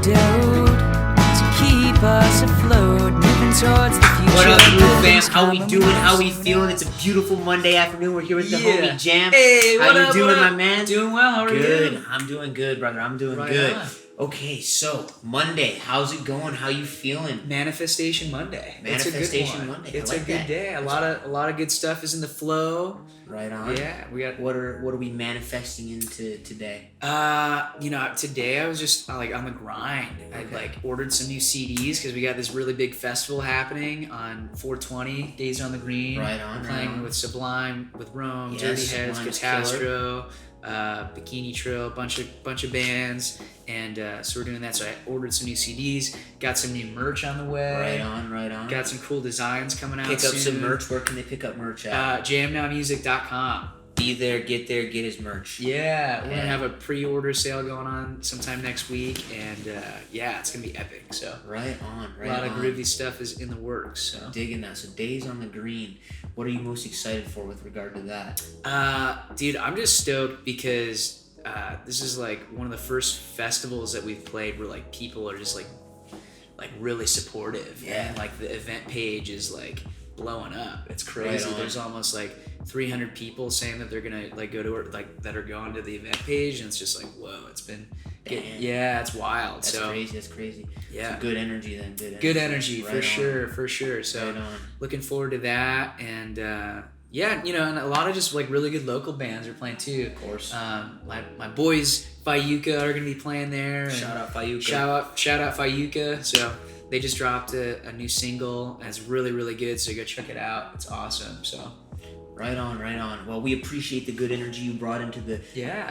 antidote to keep us afloat, moving towards the future. What up, Groove Fam? How we doing? How we feeling? It's a beautiful Monday afternoon. We're here with the homie Jam. Hey, how what you up, doing, what up? my man? Doing well. How are you? Good. I'm doing good, brother. I'm doing Right good. on. Okay, so Monday. How's it going? How you feeling? Manifestation Monday. Manifestation it's a good one. Monday. It's I like a good that. day. A lot of good stuff is in the flow. Right on. Yeah, we got. What are we manifesting into today? Today I was just like on the grind. I like ordered some new CDs because we got this really big festival happening on 420 Days on the Green. Right on. I'm playing right on. with Sublime, with Rome, Yes, Dirty Heads, Sublime's Catastro, Bikini Trill, bunch of bands, and so we're doing that. So I ordered some new CDs, got some new merch on the way. Right on. Right on. Got some cool designs coming out. Pick up soon. some merch. Where can they pick up merch at? Jamnowmusic.com. Be there, get his merch. Yeah, we're gonna have a pre-order sale going on sometime next week, and it's gonna be epic. So Right on. Right a lot on. of groovy stuff is in the works. So Digging that. So Days on the Green. What are you most excited for with regard to that? dude, I'm just stoked because this is like one of the first festivals that we've played where like people are just like really supportive. Yeah. And like the event page is like blowing up. It's crazy. Right on. There's almost like 300 people saying that they're gonna like go to it, like that are going to the event page, and it's just like whoa, it's been it's wild. That's crazy. That's crazy. Yeah. So good energy then. Good energy Right for on. sure. So Right on. looking forward to that, and and a lot of just like really good local bands are playing too. Of course. My boys Fayuca are gonna be playing there. And Shout out Fayuca. Shout out Fayuca. So they just dropped a new single, and it's really really good. So go check it out. It's awesome. So. Right on. Well, we appreciate the good energy you brought into the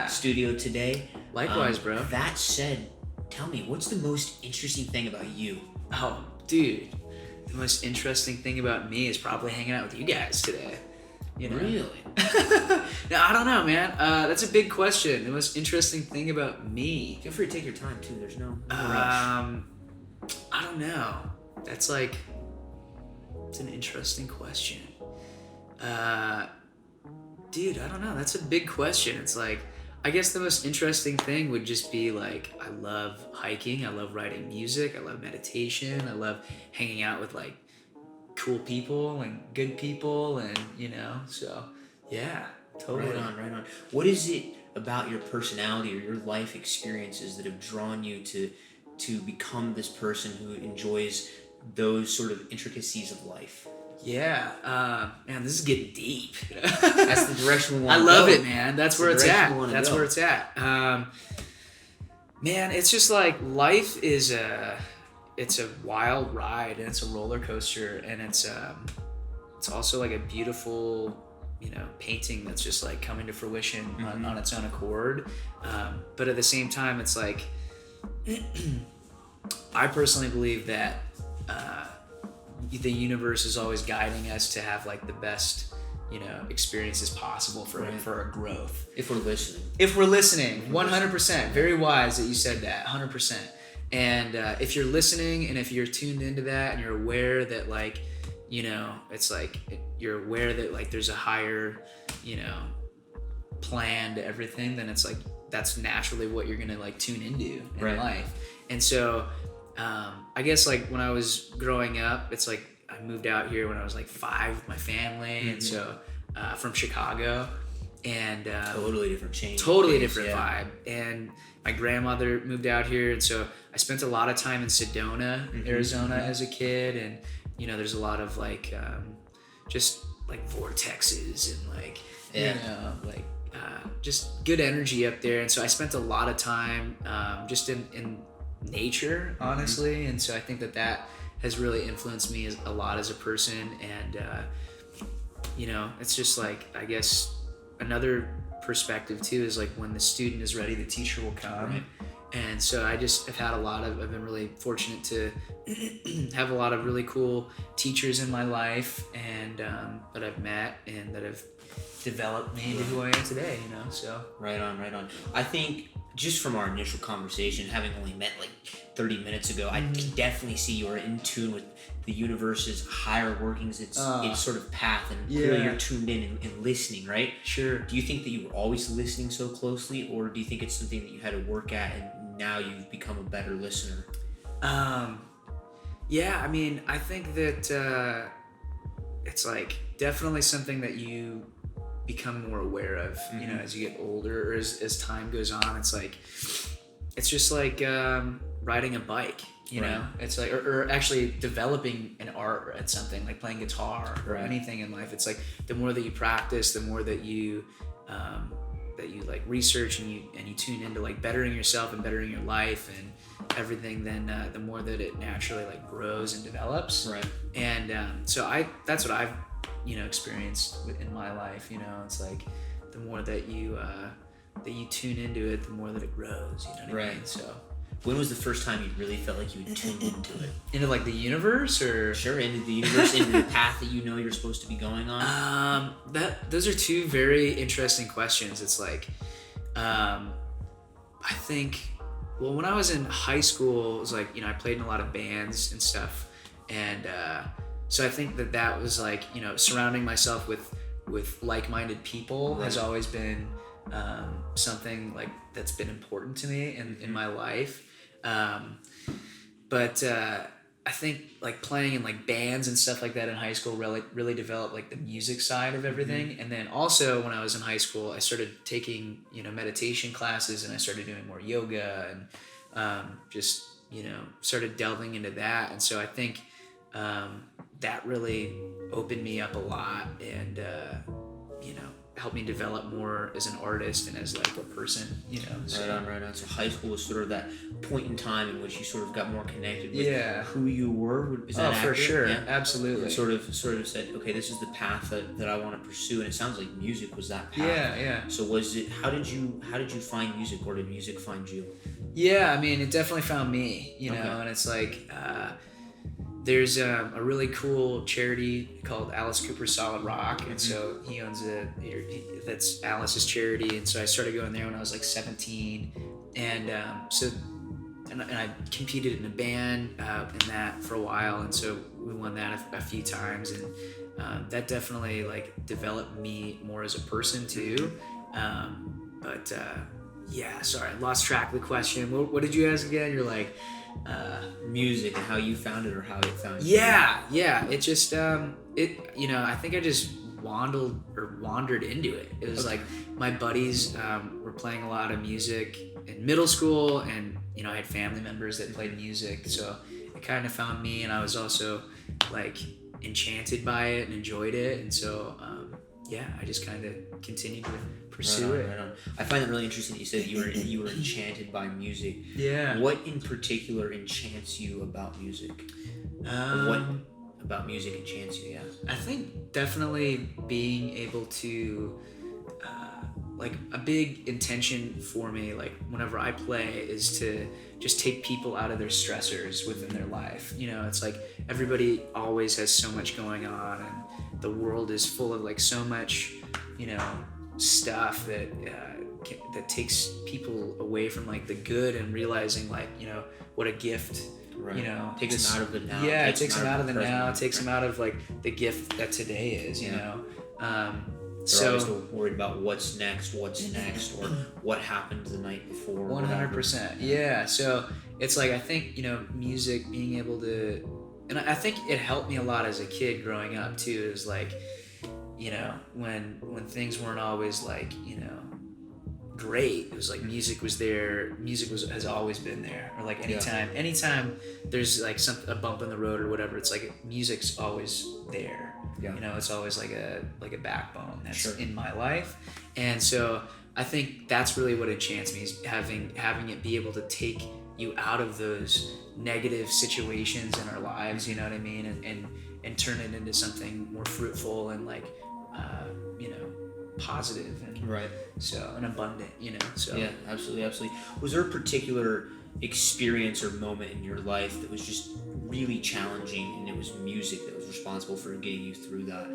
studio today. Likewise, bro. That said, tell me, what's the most interesting thing about you? Oh, dude. The most interesting thing about me is probably hanging out with you guys today. You know? Really? No, I don't know, man. That's a big question. The most interesting thing about me. Feel free to take your time too. There's no rush. I don't know. That's like, it's an interesting question. Dude, I don't know. That's a big question. It's like, I guess the most interesting thing would just be like, I love hiking. I love writing music. I love meditation. I love hanging out with like cool people and good people, and so yeah, totally. Right on. What is it about your personality or your life experiences that have drawn you to become this person who enjoys those sort of intricacies of life? Yeah, man, this is getting deep. That's the direction we want to I go. love it, man. That's where it's at. That's where it's at. Man, it's just like life is it's a wild ride, and it's a roller coaster, and it's also like a beautiful, painting that's just like coming to fruition on its own accord. But at the same time, it's like I personally believe that the universe is always guiding us to have like the best, experiences possible for our growth. If we're listening. 100%. Very wise that you said that. 100%. And if you're listening, and if you're tuned into that, and you're aware that like, it's like you're aware that like there's a higher, plan to everything, then it's like that's naturally what you're gonna like tune into in life. And so I guess like when I was growing up, it's like I moved out here when I was like 5 with my family, and so from Chicago, and Totally different change. Totally different vibe. And my grandmother moved out here, and so I spent a lot of time in Sedona, Arizona as a kid, and there's a lot of like just like vortexes and like just good energy up there. And so I spent a lot of time just in nature, honestly, and so I think that has really influenced me a lot as a person. And it's just like, I guess another perspective too is like when the student is ready, the teacher will come. And so I've been really fortunate to have a lot of really cool teachers in my life, and that I've met and that have developed me into who I am today, so. Right on. I think just from our initial conversation, having only met like 30 minutes ago, I can definitely see you're in tune with the universe's higher workings, its sort of path, and clearly you're tuned in and listening, right? Sure. Do you think that you were always listening so closely, or do you think it's something that you had to work at and now you've become a better listener? Yeah, I mean, I think that it's like definitely something that you become more aware of, you know, as you get older or as time goes on. It's like, it's just like riding a bike, you know? It's like, or actually developing an art at something, like playing guitar or anything in life. It's like the more that you practice, the more that you like research and you tune into like bettering yourself and bettering your life and everything, then the more that it naturally like grows and develops. Right. And so that's what I've, you know, experienced in my life. You know, it's like the more that you tune into it, the more that it grows. You know what I mean? So when was the first time you really felt like you had tuned into it? Into like the universe, or sure, into the universe, into the path that you know you're supposed to be going on? Those are two very interesting questions. It's like, I think, well, when I was in high school, it was like, you know, I played in a lot of bands and stuff, and so I think that was like, you know, surrounding myself with like-minded people has always been something like that's been important to me in my life. But I think like playing in like bands and stuff like that in high school really developed like the music side of everything. And then also when I was in high school, I started taking, you know, meditation classes, and I started doing more yoga and just, you know, started delving into that. And so I think that really opened me up a lot and, you know, helped me develop more as an artist and as like a person, you know. So. Right on. So high school was sort of that point in time in which you sort of got more connected with who you were. Is that accurate? For sure. Yeah? Absolutely. And sort of said, okay, this is the path that I want to pursue, and it sounds like music was that path. Yeah. So how did you find music, or did music find you? Yeah, I mean, it definitely found me, you know, and it's like, there's a really cool charity called Alice Cooper Solid Rock, and so he owns that's Alice's charity, and so I started going there when I was like 17, and and I competed in a band in that for a while, and so we won that a few times, and that definitely like developed me more as a person too. But yeah, sorry, I lost track of the question. What did you ask again? You're like, music and how you found it, or how it found you. Yeah. It just, you know, I think I just wandered into it. It was like my buddies were playing a lot of music in middle school, and, you know, I had family members that played music. So it kind of found me, and I was also like enchanted by it and enjoyed it. And so, yeah, I just kind of continued to pursue it. Right on. I find it really interesting that you said you were enchanted by music. Yeah. What in particular enchants you about music? What about music enchants you? Yeah. I think definitely being able to, like a big intention for me, like whenever I play, is to just take people out of their stressors within their life. You know, it's like everybody always has so much going on, and the world is full of like so much, you know, stuff that takes people away from like the good and realizing like, you know, what a gift. Right. You know, takes them out of the now. Yeah, it takes them out of the now. It takes them out of like the gift that today is. You know, They're always worried about what's next, or what happened the night before. 100%. Yeah. So it's like, I think, you know, music, being able to, and I think it helped me a lot as a kid growing up too. Is like, you know, when things weren't always like, you know, great, it was like music was there. Has always been there. Or like anytime there's like a bump in the road or whatever, it's like music's always there. Yeah. You know, it's always like a backbone that's in my life. And so I think that's really what enchants me, is having it be able to take you out of those negative situations in our lives, you know what I mean, and turn it into something more fruitful and like, you know, positive and and abundant, you know. So yeah, absolutely. Was there a particular experience or moment in your life that was just really challenging, and it was music that was responsible for getting you through that?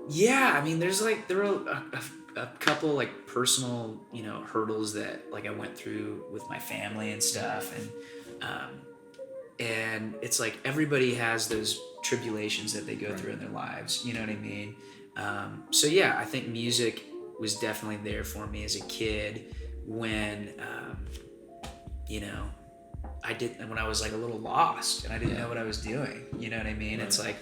Yeah, I mean, there were a couple like personal, you know, hurdles that like I went through with my family and stuff, and it's like everybody has those tribulations that they go through in their lives, you know what I mean? So yeah, I think music was definitely there for me as a kid when you know, I did when I was like a little lost and I didn't know what I was doing. You know what I mean? It's like,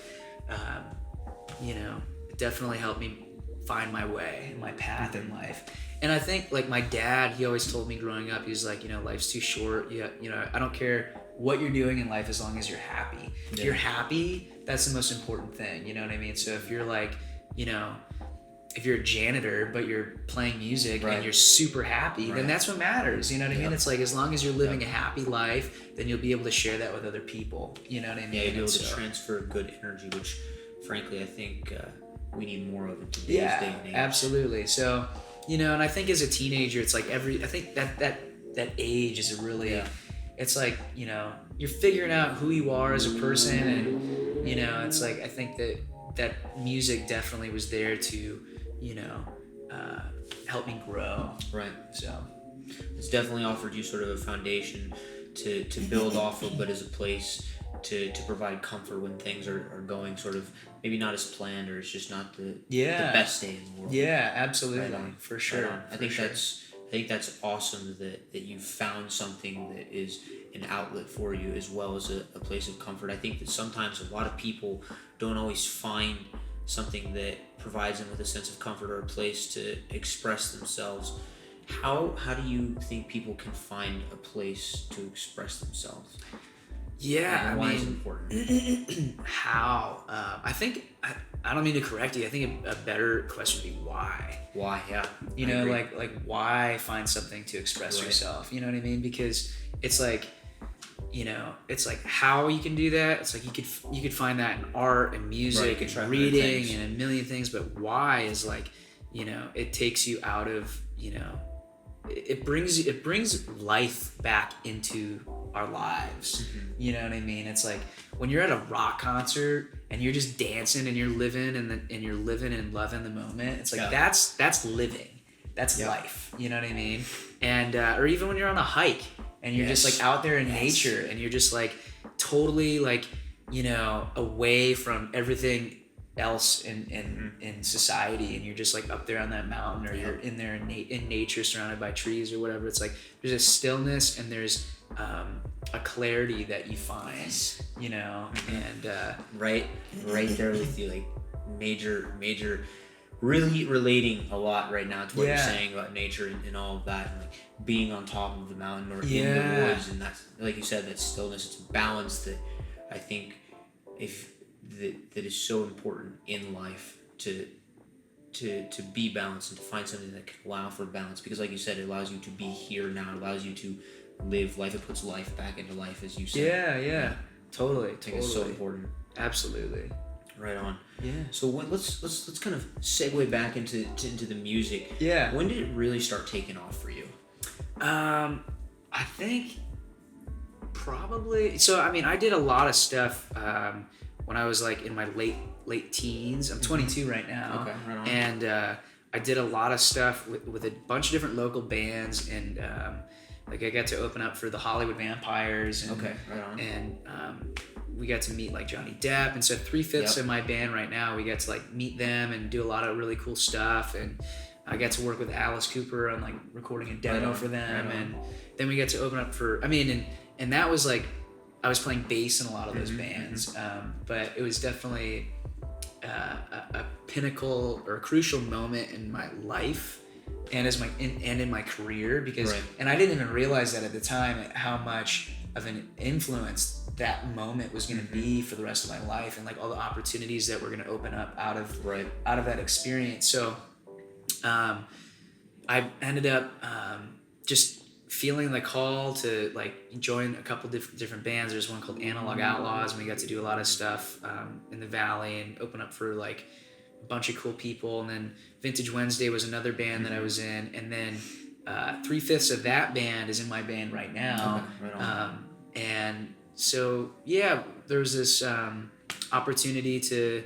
you know, it definitely helped me find my way and my path in life. And I think like my dad, he always told me growing up, he was like, you know, life's too short. You know, I don't care what you're doing in life as long as you're happy. If you're happy, that's the most important thing. You know what I mean? So if you're like, you know, if you're a janitor but you're playing music and you're super happy, then that's what matters. You know what I mean? It's like as long as you're living a happy life, then you'll be able to share that with other people. You know what I mean? Yeah, you'll be able to transfer good energy, which frankly I think we need more of in today's day and age. Absolutely. So, you know, and I think as a teenager, it's like I think that age is a really, it's like, you know, you're figuring out who you are as a person, and, you know, it's like, I think that music definitely was there to, you know, help me grow. Right. So it's definitely offered you sort of a foundation to build off of, but as a place to provide comfort when things are going sort of maybe not as planned, or it's just not the best day in the world. Yeah, absolutely. Right for sure. Right I think that's awesome that you found something that is an outlet for you as well as a place of comfort. I think that sometimes a lot of people don't always find something that provides them with a sense of comfort or a place to express themselves. How do you think people can find a place to express themselves? Yeah, and why is it important? How? I think I don't mean to correct you. I think a better question would be why. Why? Yeah. You know, like why find something to express yourself? You know what I mean? Because it's like, you know, it's like how you can do that. It's like you could find that in art and music and reading and a million things. But why is like, you know, it takes you out of, you know, it brings life back into our lives. You know what I mean? It's like when you're at a rock concert and you're just dancing and you're living and you're living and loving the moment. It's like that's living. That's life. You know what I mean? And or even when you're on a hike and you're just like out there in nature and you're just like totally like, you know, away from everything else in society, and you're just like up there on that mountain, or you're in there in nature surrounded by trees or whatever. It's like there's a stillness and there's a clarity that you find, you know, and right there with you, like major really relating a lot right now to what you're saying about nature and all of that, and like being on top of the mountain or in the woods, and that's, like you said, that stillness, it's a balance that I think that is so important in life to be balanced and to find something that can allow for balance, because like you said, it allows you to be here now, it allows you to live life, it puts life back into life, as you said. Totally. I think it's so important. Absolutely. Right on. Yeah. So let's kind of segue back into the music. Yeah. When did it really start taking off for you? I think probably. So I mean, I did a lot of stuff when I was like in my late teens. I'm 22 right now. Okay. Right on. And I did a lot of stuff with a bunch of different local bands, and like I got to open up for the Hollywood Vampires. And, okay. Right on. And we got to meet like Johnny Depp, and so 3/5 of my band right now, we get to like meet them and do a lot of really cool stuff. And I got to work with Alice Cooper on like recording a demo for them, and then we get to open up for, I mean, and that was like, I was playing bass in a lot of those bands, but it was definitely a pinnacle or a crucial moment in my life and in my career, because and I didn't even realize that at the time how much of an influence that moment was going to be for the rest of my life, and like all the opportunities that were going to open up out of that experience. So I ended up just feeling the call to like join a couple different bands. There's one called Analog Outlaws, and we got to do a lot of stuff in the Valley and open up for like a bunch of cool people. And then Vintage Wednesday was another band that I was in, and then 3/5 of that band is in my band right now. Okay, right on. And so there was this opportunity to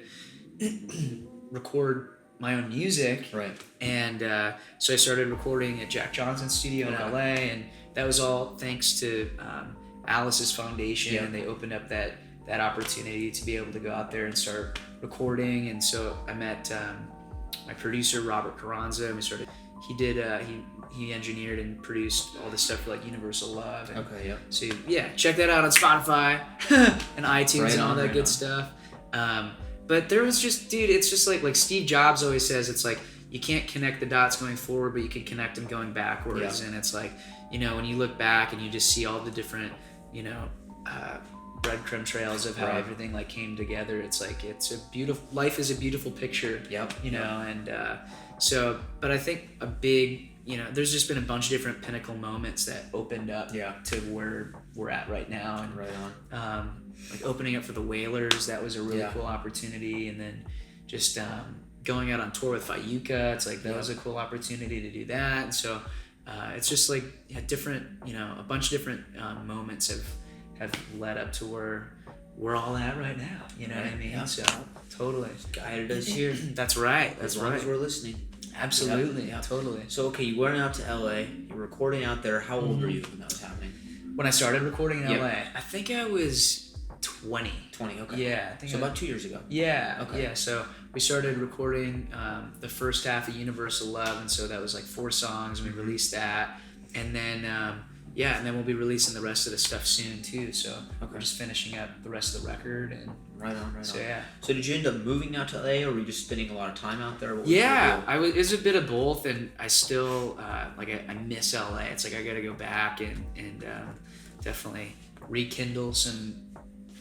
record my own music, and so I started recording at Jack Johnson's studio in LA, and that was all thanks to Alice's foundation, and they opened up that opportunity to be able to go out there and start recording. And so I met my producer Robert Carranza, and he he engineered and produced all this stuff for like Universal Love. And Okay, yeah. so yeah, check that out on Spotify and iTunes Right and all on, that right good on. stuff. But there was just, dude, it's just like Steve Jobs always says, it's like you can't connect the dots going forward, but you can connect them going backwards. Yeah. And it's like, you know, when you look back and you just see all the different, you know, breadcrumb trails of how Right. everything like came together. It's like, it's a beautiful, life is a beautiful picture. Yep. You know, and so, but I think a big, you know, there's just been a bunch of different pinnacle moments that opened up Yeah. to where we're at right now. And Right on. like opening up for the Wailers, that was a really Yeah. cool opportunity. And then just going out on tour with Fayuca, it's like that Yeah. was a cool opportunity to do that. And so it's just like different, you know, a bunch of different moments have led up to where we're all at right now. You know what I mean? Yeah. So totally. Guided us here. That's right. That's as long right. as we're listening. Absolutely. Yep. Totally. So okay, you went out to LA. You were recording out there. How old were you when that was happening? When I started recording in Yep. LA, I think I was 20. 20. Okay. Yeah. I think So I- about 2 years ago. Yeah, Okay. yeah. So we started recording the first half of Universal Love, and so that was like 4 songs, and we released that, and then and then we'll be releasing the rest of the stuff soon too. So we're just finishing up the rest of the record, and Right on. Right so on. yeah. So did you end up moving out to LA, or were you just spending a lot of time out there? What was Yeah, the deal? I was. It's a bit of both, and I still I miss LA. It's like I got to go back and definitely rekindle some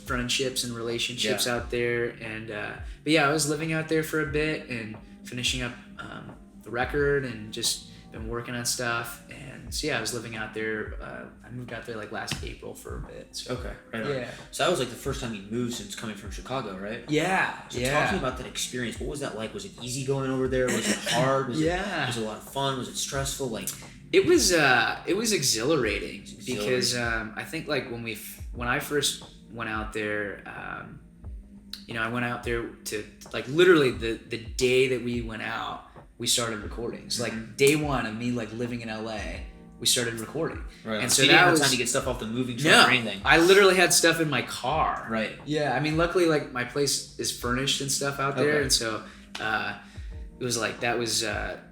friendships and relationships out there. And but yeah, I was living out there for a bit and finishing up the record and just been working on stuff. And so yeah, I was living out there. I moved out there like last April for a bit. So. Okay. Right on. Yeah. So that was like the first time you moved since coming from Chicago, right? Yeah. So talk to me about that experience. What was that like? Was it easy going over there? Was it hard? Was Yeah. was it a lot of fun? Was it stressful? Like It was exhilarating because I think like when I first went out there, you know, I went out there to like literally the day that we went out, we started recording. So like day one of me like living in LA, we started recording. right. And so you didn't that have was time to get stuff off the moving truck no, or anything. I literally had stuff in my car. Right. Yeah, I mean, luckily like my place is furnished and stuff out there, Okay. and so it was like that was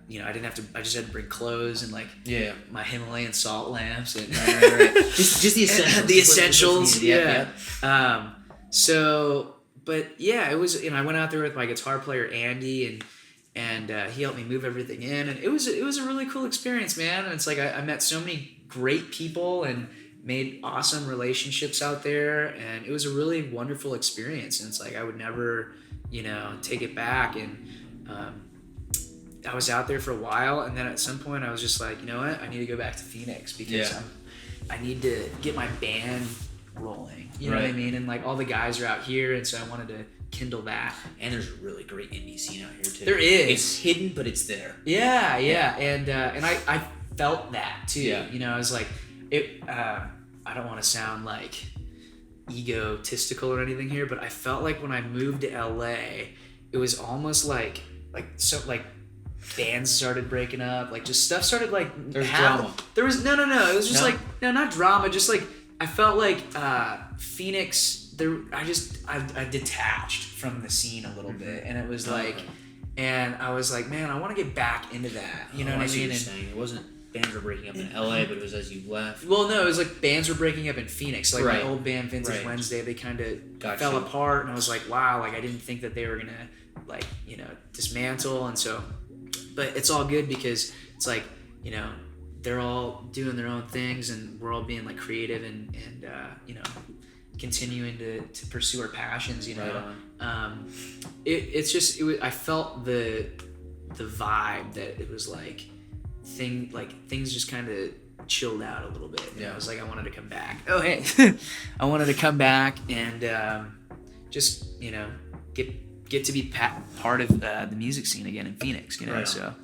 you know, I didn't have to. I just had to bring clothes and like Yeah. my Himalayan salt lamps and Right. Just the essentials. the essentials. Yeah. Yeah. So, but yeah, it was. You know, I went out there with my guitar player Andy, and he helped me move everything in, and it was a really cool experience, man. And it's like I met so many great people and made awesome relationships out there, and it was a really wonderful experience. And it's like I would never, you know, take it back. And I was out there for a while, and then at some point I was just like, you know what, I need to go back to Phoenix because Yeah. I need to get my band rolling. You know what I Right. mean? And like all the guys are out here, and so I wanted to kindle that. And there's a really great indie scene out here too. There is. It's hidden, but it's there. Yeah, and I felt that too. Yeah. You know, I was like, it. I don't want to sound like egotistical or anything here, but I felt like when I moved to LA, it was almost like bands started breaking up, like just stuff started like There's drama. There was no. It was just No? like no, not drama. Just like I felt like Phoenix. I detached from the scene a little bit, and it was like, and I was like, man, I want to get back into that. You know what I see mean? what you're saying. It wasn't bands were breaking up in LA, but it was as you left. Well, no, it was like bands were breaking up in Phoenix. Like Right. my old band, Vintage Right. Wednesday, they kind of Gotcha. fell apart, and I was like, wow, like I didn't think that they were gonna like, you know, dismantle. And so, but it's all good because it's like, you know, they're all doing their own things, and we're all being like creative and you know, continuing to pursue our passions. You know, I felt the vibe that it was like things just kind of chilled out a little bit. Yeah. I was like, I wanted to come back. Oh, hey, I wanted to come back and just, you know, get to be part of the music scene again in Phoenix. You know, Right on. so.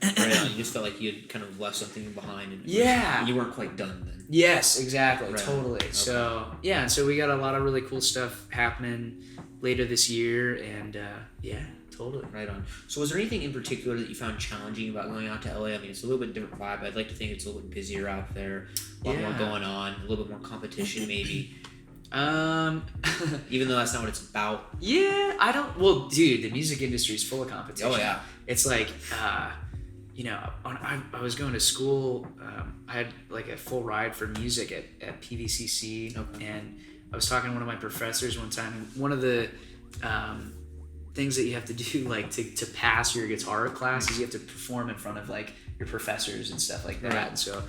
Right on. You just felt like you had kind of left something behind, and Yeah. you weren't quite done then. Yes, exactly, Right on. totally. Okay. So yeah, and so we got a lot of really cool stuff happening later this year, and yeah, totally. Right on. So was there anything in particular that you found challenging about going out to LA? I mean, it's a little bit different vibe. I'd like to think it's a little bit busier out there, a lot more Yeah. going on, a little bit more competition maybe. Um, Even though that's not what it's about. yeah, I don't. Well, dude, the music industry is full of competition. Oh yeah. It's like, I was going to school. I had like a full ride for music at PVCC, and I was talking to one of my professors one time. And one of the things that you have to do, like to pass your guitar class, is you have to perform in front of like your professors and stuff like that. Right. And so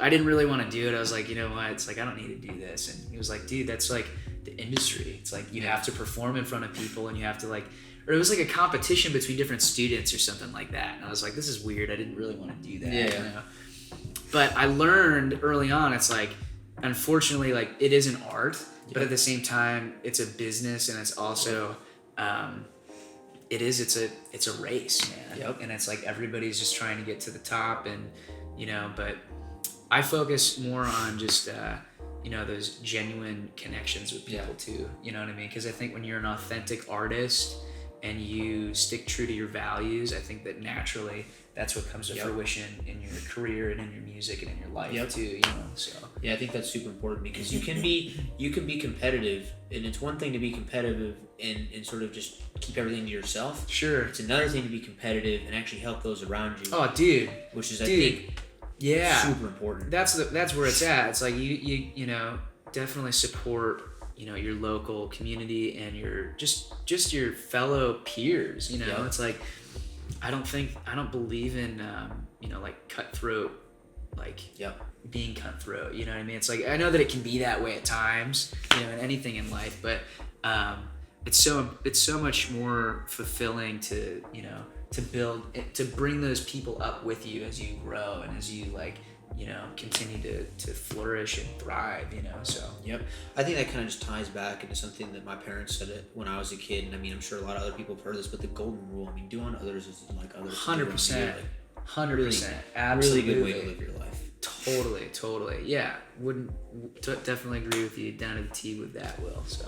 I didn't really want to do it. I was like, you know what? It's like I don't need to do this. And he was like, dude, that's like the industry. It's like you have to perform in front of people, and you have to like. Or it was like a competition between different students or something like that. And I was like, this is weird. I didn't really want to do that. Yeah. You know? But I learned early on, it's like, unfortunately, like it is an art, but at the same time, it's a business, and it's also, it's a race, man. Yep. And it's like everybody's just trying to get to the top, and, but I focus more on just, those genuine connections with people too. You know what I mean? Because I think when you're an authentic artist, and you stick true to your values, I think that naturally that's what comes to fruition in your career and in your music and in your life too, so. Yeah, I think that's super important, because you can be competitive, and it's one thing to be competitive and sort of just keep everything to yourself. Sure. It's another thing to be competitive and actually help those around you. Oh, dude. Which is, I think, super important. That's where it's at. It's like you definitely support your local community and your just your fellow peers. It's like I don't believe in like cutthroat, like being cutthroat. You know what I mean? It's like I know that it can be that way at times, in anything in life, but it's so much more fulfilling to to bring those people up with you as you grow and as you continue to flourish and thrive, so. Yep. I think that kind of just ties back into something that my parents said it when I was a kid, and I mean, I'm sure a lot of other people have heard this, but the golden rule, do unto others as you like others. 100%. 100%. Absolutely. Really good way to live your life. Totally. Yeah. Definitely agree with you down to the T with that, Will, so.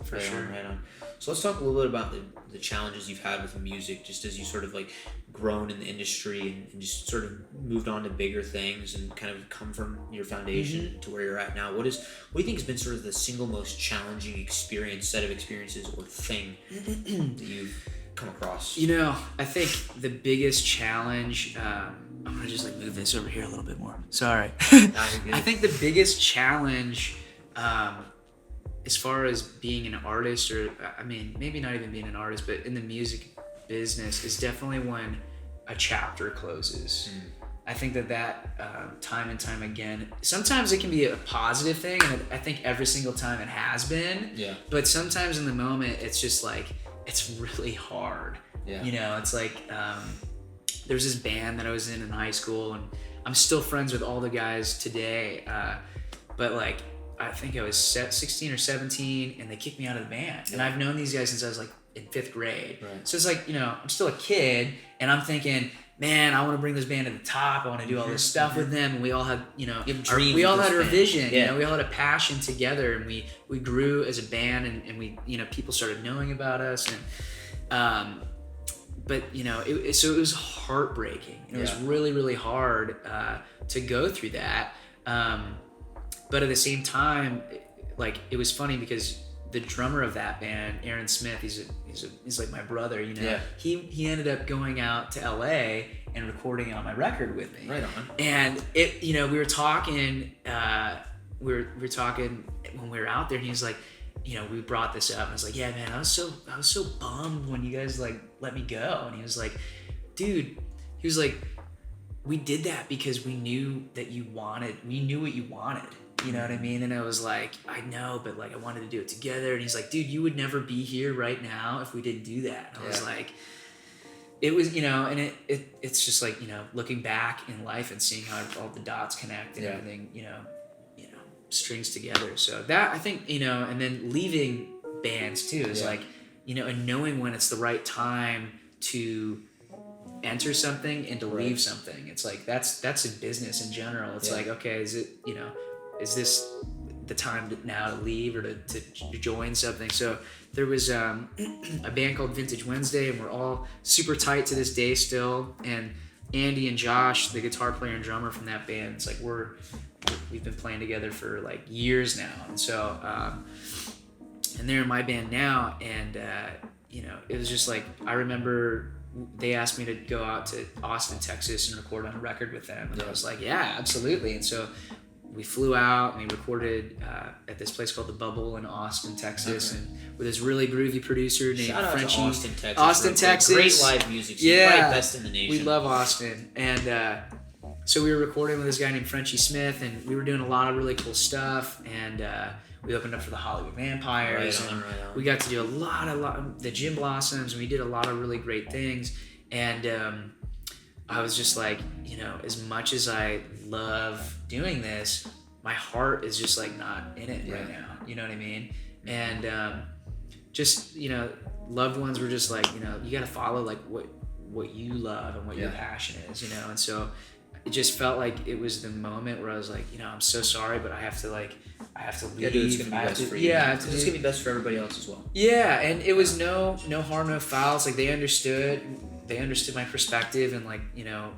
For sure. Right on. So let's talk a little bit about the challenges you've had with music, just as you sort of like grown in the industry and just sort of moved on to bigger things and kind of come from your foundation to where you're at now. What do you think has been sort of the single most challenging set of experiences or thing that you've come across? I think the biggest challenge, I'm going to just like move this over here a little bit more. Sorry. I think the biggest challenge, as far as being an artist, or maybe not even being an artist, but in the music business, is definitely when a chapter closes. I think that time and time again, sometimes it can be a positive thing, and I think every single time it has been. Yeah. But sometimes in the moment, it's just like it's really hard. Yeah. It's like there's this band that I was in high school, and I'm still friends with all the guys today. But like, I think I was 16 or 17, and they kicked me out of the band. And I've known these guys since I was like in 5th grade. Right. So it's like, I'm still a kid, and I'm thinking, man, I want to bring this band to the top. I want to do all this stuff with them. And we all had, we all had our vision. We all had a passion together, and we grew as a band, and we, people started knowing about us. And, but so it was heartbreaking. It was really, really hard to go through that. But at the same time, like, it was funny because the drummer of that band, Aaron Smith, he's like my brother, he ended up going out to LA and recording on my record with me. Right on. And it, we were talking, we were talking when we were out there, and he's like, we brought this up, and I was like, yeah, man, I was so bummed when you guys like let me go. And he was like, dude, we did that because we knew what you wanted. You know what I mean? And I was like, I know, but like I wanted to do it together. And he's like, dude, you would never be here right now if we didn't do that. And I was like, it was, and it's just like, looking back in life and seeing how all the dots connect and everything, strings together. So that, I think, and then leaving bands too is like, and knowing when it's the right time to enter something and to leave something. It's like, that's in business in general. It's like, okay, is it, is this the time now to leave or to join something? So there was a band called Vintage Wednesday, and we're all super tight to this day still. And Andy and Josh, the guitar player and drummer from that band, it's like we've been playing together for like years now. And so, and they're in my band now. And, it was just like, I remember they asked me to go out to Austin, Texas, and record on a record with them, and I was like, yeah, absolutely. And so we flew out and we recorded at this place called The Bubble in Austin, Texas, and with this really groovy producer named Shout out Frenchie. to Austin, Texas. Austin, Texas. Great live music scene. Yeah. Probably best in the nation. We love Austin. And so we were recording with this guy named Frenchie Smith, and we were doing a lot of really cool stuff. And we opened up for the Hollywood Vampires. Right on. We got to do a lot of the Gin Blossoms, and we did a lot of really great things. And I was just like, you know, as much as I love doing this, my heart is just like not in it right now. You know what I mean? And just, you know, loved ones were just like, you know, you got to follow like what you love and what your passion is, you know? And so it just felt like it was the moment where I was like, you know, I'm so sorry, but I have to leave. Yeah, dude, it's gonna be best for you. Yeah, it's gonna be best for everybody else as well. Yeah, and it was no harm, no foul. It's like they understood my perspective, and like, you know,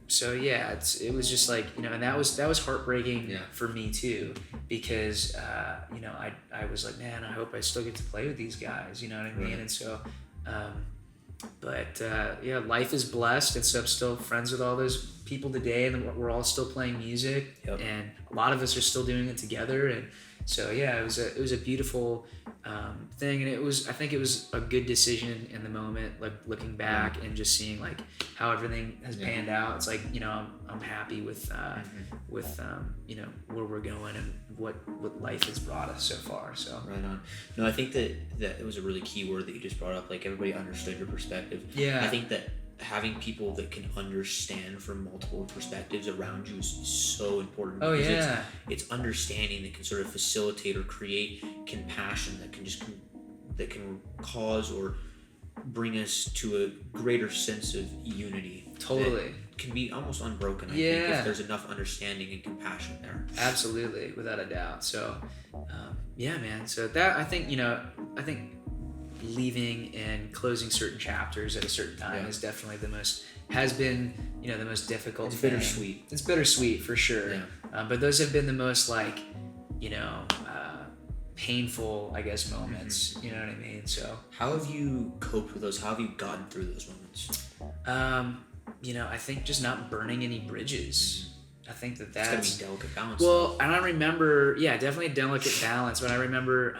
so yeah, it was just like, you know, and that was heartbreaking for me too, because you know, I was like, man, I hope I still get to play with these guys, you know what I mean? Right. And so but yeah, life is blessed, and so I'm still friends with all those people today, and we're all still playing music, and a lot of us are still doing it together. And so yeah, it was a beautiful thing, and I think it was a good decision in the moment, like looking back and just seeing like how everything has panned out. It's like, you know, I'm happy with you know, where we're going and what life has brought us so far. So right on. No, I think that it was a really key word that you just brought up. Like, everybody understood your perspective. Yeah. I think that having people that can understand from multiple perspectives around you is so important. Oh yeah. It's understanding that can sort of facilitate or create compassion that can cause or bring us to a greater sense of unity. Totally. That can be almost unbroken, I think, if there's enough understanding and compassion there. Absolutely, without a doubt. So, yeah, man. So that, I think leaving and closing certain chapters at a certain time is definitely has been the most difficult thing. Bittersweet. It's bittersweet for sure. Yeah. But those have been the most like, you know, painful, I guess, moments. Mm-hmm. You know what I mean? So how have you coped with those? How have you gotten through those moments? You know, I think just not burning any bridges. I think that's gotta be delicate balance. Well, and I remember, definitely a delicate balance. But I remember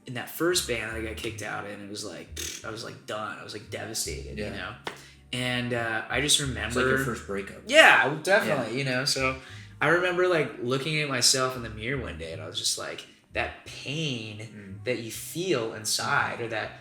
in that first band that I got kicked out in, it was like I was like done. I was like devastated, you know. And I just remember, it's like your first breakup. Yeah, definitely. You know, so I remember like looking at myself in the mirror one day, and I was just like, that pain that you feel inside, or that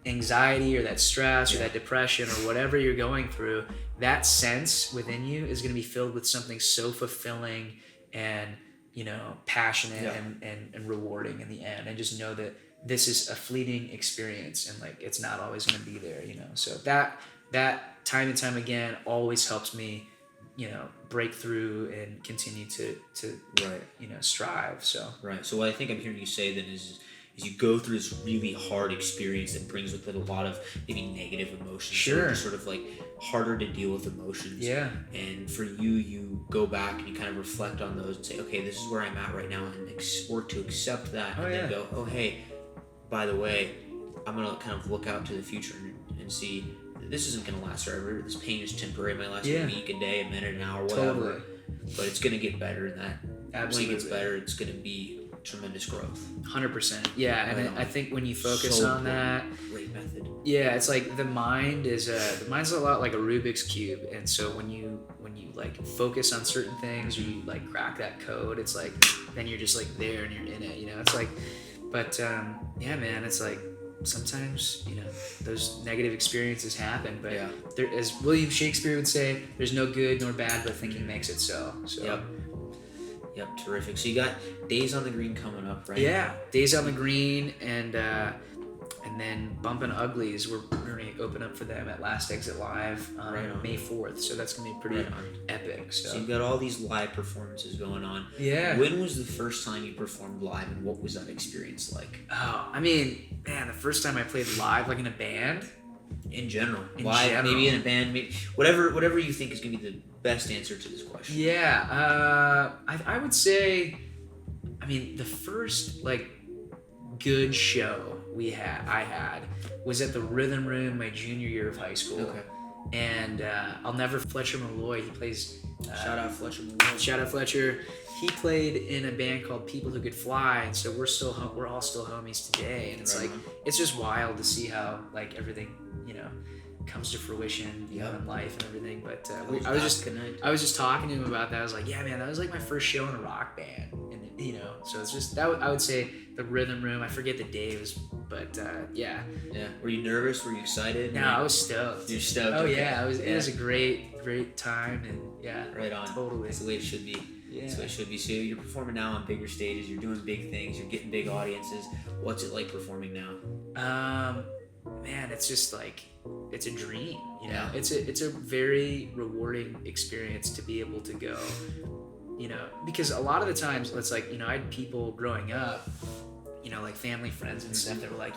anxiety or that stress or that depression or whatever you're going through, that sense within you is going to be filled with something so fulfilling and, you know, passionate and rewarding in the end. And just know that this is a fleeting experience, and like it's not always going to be there, you know. So that time and time again always helps me, you know, break through and continue to you know, strive. So so what I think I'm hearing you say then is you go through this really hard experience that brings with it a lot of maybe negative emotions. Sure. Or just sort of like harder to deal with emotions. Yeah. And for you go back and you kind of reflect on those and say, okay, this is where I'm at right now, and work to accept that, and then go, oh hey, by the way, I'm gonna kind of look out to the future and see that this isn't gonna last forever. This pain is temporary. It might last a week, a day, a minute, an hour, whatever. Totally. But it's gonna get better, and that Absolutely. when it gets better, it's gonna be tremendous growth. 100%. Yeah, and I think when you focus on that, great method. Yeah, it's like the mind's a lot like a Rubik's cube, and so when you like focus on certain things, or you like crack that code, it's like then you're just like there and you're in it, you know. It's like, but yeah, man, it's like sometimes, you know, those negative experiences happen, but there, as William Shakespeare would say, there's no good nor bad, but thinking makes it so. Yep, terrific. So you got Days on the Green coming up, right? Yeah, Days on the Green, and then Bumpin' Uglies. We're going to open up for them at Last Exit Live on May 4th. So that's going to be pretty epic. So you've got all these live performances going on. Yeah. When was the first time you performed live, and what was that experience like? Oh, I mean, man, the first time I played live, like in a band. In general, maybe in a band, maybe whatever you think is going to be the best answer to this question. Yeah, I would say, I mean, the first like good show I had was at the Rhythm Room my junior year of high school. Okay. And I'll never Fletcher Malloy. He plays. Shout out Fletcher Malloy. Shout out Fletcher. He played in a band called People Who Could Fly, and so we're all still homies today. And it's Right like on. it's just wild to see how like everything comes to fruition in life and everything. But I was just talking to him about that. I was like, yeah, man, that was like my first show in a rock band, and so it's just that I would say the Rhythm Room. I forget the day it was, but yeah. Yeah. Were you nervous? Were you excited? No, I was stoked. You're stoked. Oh okay. yeah, it was a great time, and yeah. Right on. Totally. That's the way it should be. Yeah. That's the way it should be. So you're performing now on bigger stages. You're doing big things. You're getting big audiences. What's it like performing now? Man, it's just like it's a dream. Yeah. It's a very rewarding experience to be able to go. Because a lot of the times it's like I had people growing up, like family friends and stuff that were like,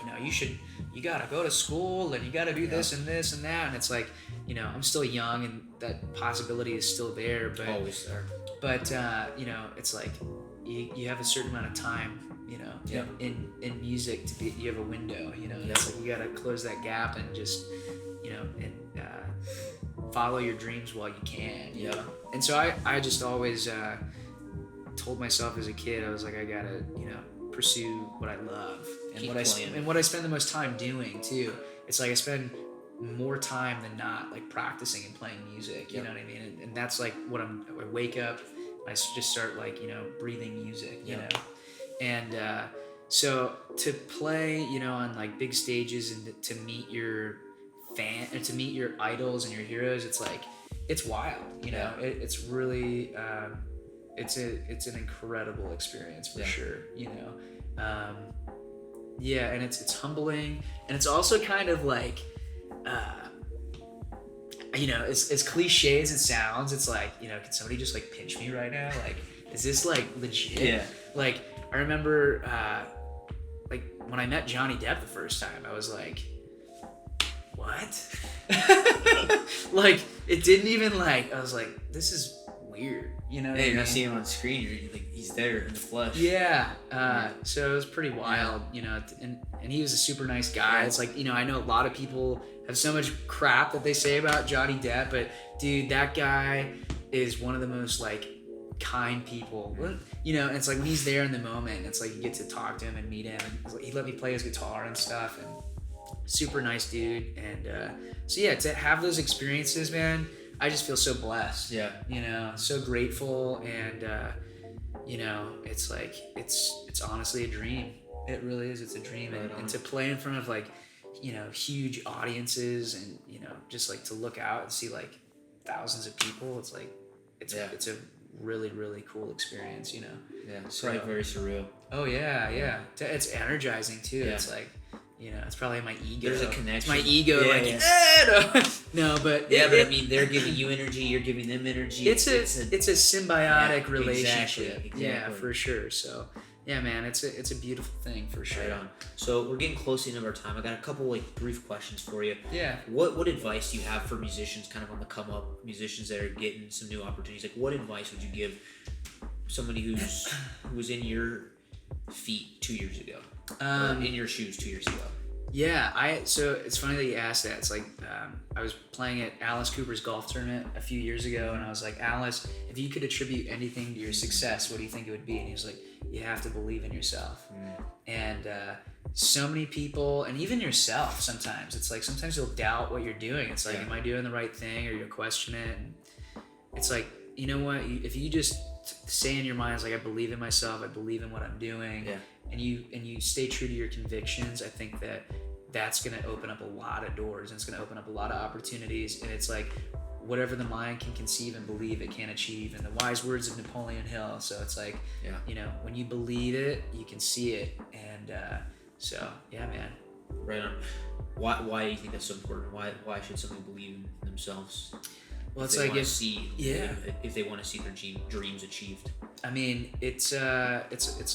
you gotta go to school and you gotta do this and this and that, and it's like, I'm still young and that possibility is still there, but Always there. But it's like you have a certain amount of time, in music to be. You have a window, and it's like you gotta close that gap and just, and follow your dreams while you can. You know? And so I just always told myself as a kid, I was like, I gotta pursue what I love and what I spend the most time doing too. It's like I spend more time than not like practicing and playing music. You know what I mean? And that's like what I wake up, I just start like breathing music. You know, and so to play on like big stages and to meet your and to meet your idols and your heroes, it's like it's wild. It's really it's an incredible experience for sure. And it's humbling, and it's also kind of like as cliche as it sounds, it's like can somebody just like pinch me right now? Like, is this like legit? Yeah. Like I remember like when I met Johnny Depp the first time, I was like, what? Like it didn't even like, I was like, this is weird, Hey, you're not seeing him on screen, you're like, he's there in the flesh. So it was pretty wild, and he was a super nice guy. It's like, I know a lot of people have so much crap that they say about Johnny Depp, but dude, that guy is one of the most like kind people. And it's like when he's there in the moment, it's like you get to talk to him and meet him, and he let me play his guitar and stuff, and super nice dude. And so yeah, to have those experiences, man, I just feel so blessed. So grateful, and it's like it's honestly a dream. It really is. It's a dream, and to play in front of like huge audiences, and just like to look out and see like thousands of people. It's like it's a really, really cool experience. It's So, probably very surreal. Oh yeah. It's energizing too. It's like. It's probably my ego. There's a connection. It's my ego. No, but I mean, they're giving you energy. You're giving them energy. It's a symbiotic relationship. Exactly. Yeah, for sure. So, yeah, man, it's a beautiful thing for sure. Right on. So we're getting close to the end of our time. I got a couple like brief questions for you. Yeah. What advice do you have for musicians, kind of on the come up, musicians that are getting some new opportunities? Like, what advice would you give somebody who was in your feet 2 years ago? Or in your shoes 2 years ago? Yeah, so it's funny that you asked that. It's like I was playing at Alice Cooper's golf tournament a few years ago, and I was like, Alice, if you could attribute anything to your success, what do you think it would be? And he was like, you have to believe in yourself. And so many people, and even yourself sometimes, it's like sometimes you'll doubt what you're doing. It's like, am I doing the right thing? Or you'll question it. And it's like, you know what? If you just say in your mind, it's like, I believe in myself, I believe in what I'm doing. And you stay true to your convictions, I think that's going to open up a lot of doors, and it's going to open up a lot of opportunities. And it's like whatever the mind can conceive and believe, it can achieve, in the wise words of Napoleon Hill. So it's like, when you believe it, you can see it. And so yeah, man. Right on. Why do you think that's so important? Why should somebody believe in themselves? Well, it's like if they want to see their dreams achieved. I mean, it's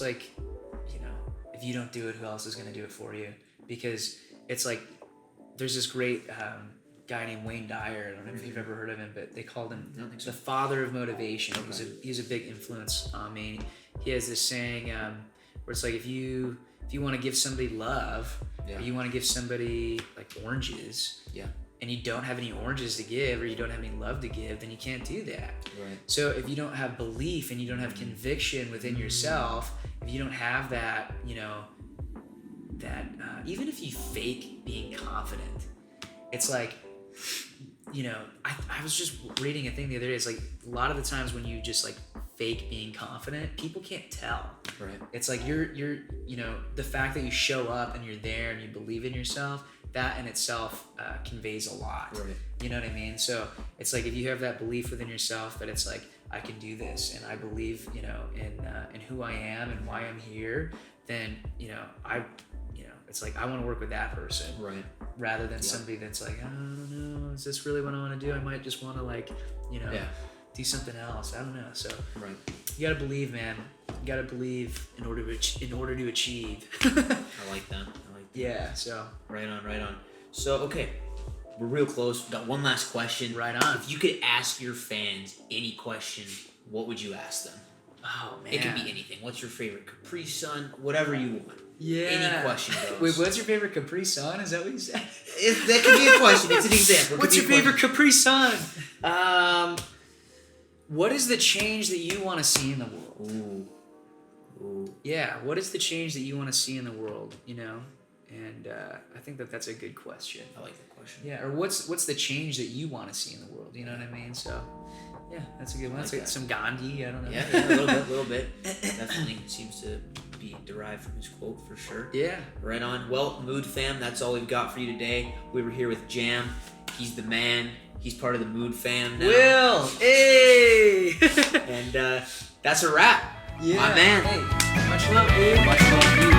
like, if you don't do it, who else is going to do it for you? Because it's like, there's this great guy named Wayne Dyer. I don't know if you've ever heard of him, but they called him the father of motivation. Okay. He's a big influence on me. He has this saying where it's like, if you if you want to give somebody love, Yeah. or you want to give somebody like oranges, Yeah. and you don't have any oranges to give, or you don't have any love to give, then you can't do that. Right. So if you don't have belief and you don't have conviction within yourself, if you don't have that, you know, that even if you fake being confident, it's like, you know, I was just reading a thing the other day. It's like a lot of the times when you just like fake being confident, people can't tell. Right. It's like you're you know, the fact that you show up and you're there and you believe in yourself, that in itself conveys a lot. Right. You know what I mean? So it's like if you have that belief within yourself that it's like, I can do this, and I believe, you know, in who I am and why I'm here, then, you know, it's like I want to work with that person. Right. Rather than somebody that's like, I don't know, is this really what I want to do? I might just want to, like, you know, do something else. I don't know. So Right. you gotta believe, man. You gotta believe in order to achieve. I like that. Yeah. So Right on, right on. So, okay, we're real close. We've got one last question. Right on. If you could ask your fans any question, what would you ask them? oh man, It could be anything. What's your favorite Capri Sun? Whatever you want. yeah. Any question goes. Wait, what's your favorite Capri Sun? Is that what you said? That could be a question. It's an example. It What's could your be a favorite Capri Sun? What is the change that you want to see in the world? question. Ooh. Yeah, what is the change that you want to see in the world? You know, and I think that's a good question. I like that question. Yeah, or what's the change that you want to see in the world? You know what I mean? So, yeah, that's a good one. like That's that. some Gandhi. I don't know. Yeah, a little bit. Definitely seems to be derived from his quote for sure. Yeah. Right on. Well, Mood Fam, that's all we've got for you today. We were here with Jam. He's the man. He's part of the Mood Fam now. Will, hey. And that's a wrap. Yeah. My man. Hey, much love, dude. Much love, dude.